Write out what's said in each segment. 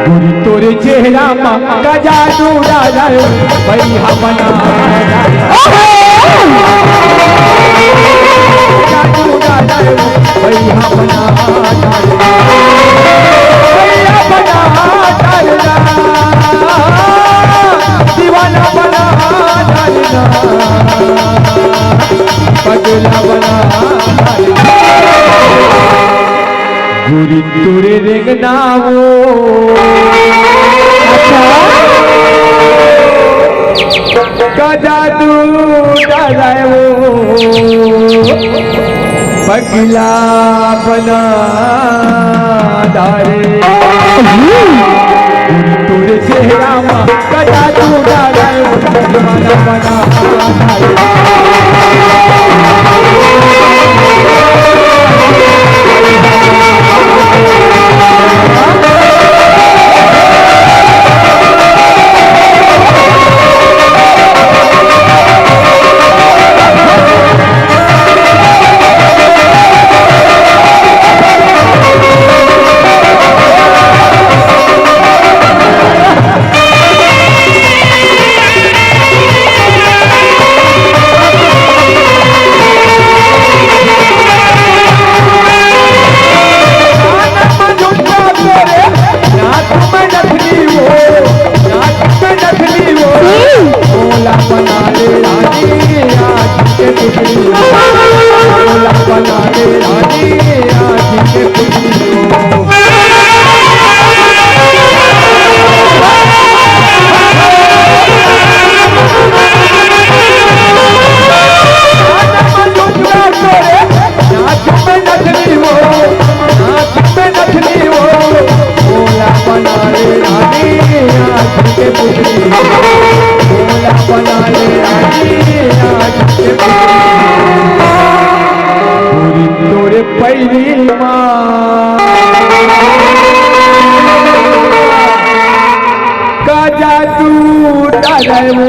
गुरु तोरे चेहरा का जादू डाला भैया बना जादू डाला भैया बना भैया बना दीवाना बना पगला बना गुरु तोरे रेंगना वो का जादू डाला वो पगला बना डाले गुरु तोरे चेहरा का जादू डाला वो दीवाना बना डाले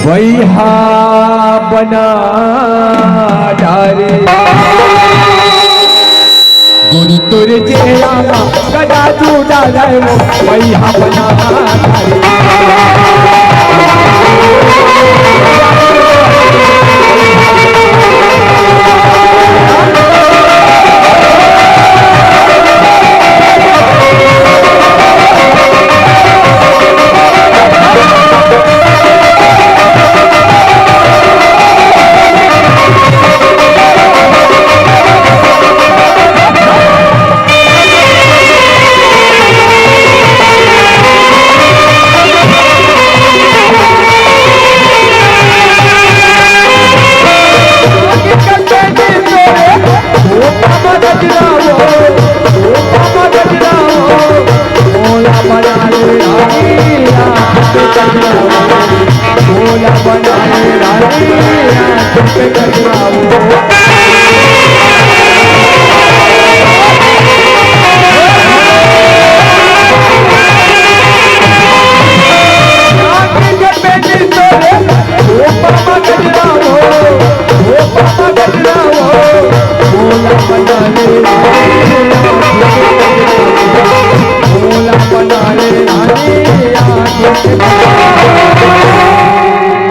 वैहा बना डाले गुरु तोरे चेहरा का जादू डाला वो वैहा बना डाले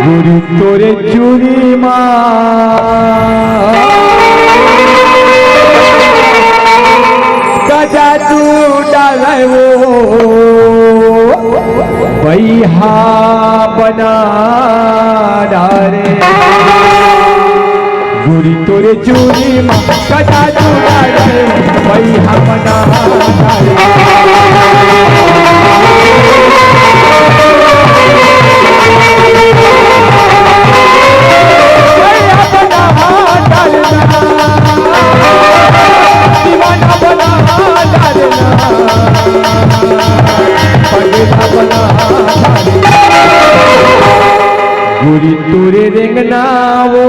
गुरु तोरे चूड़ी का जादू डाला वो वैहा बना डाले गुरु तोरे चूड़ी का जादू डाला वैहा बना डाले गुरु तोरे रेंगना वो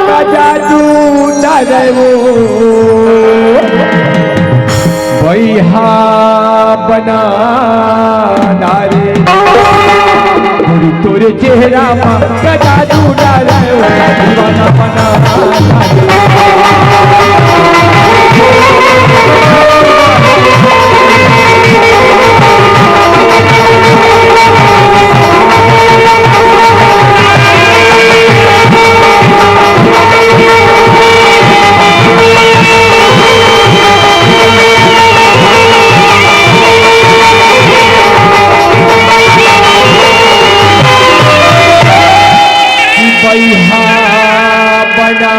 का जादू डाले वो वैहा बना डाले गुरु तोरे चेहरा का जादू मैया बना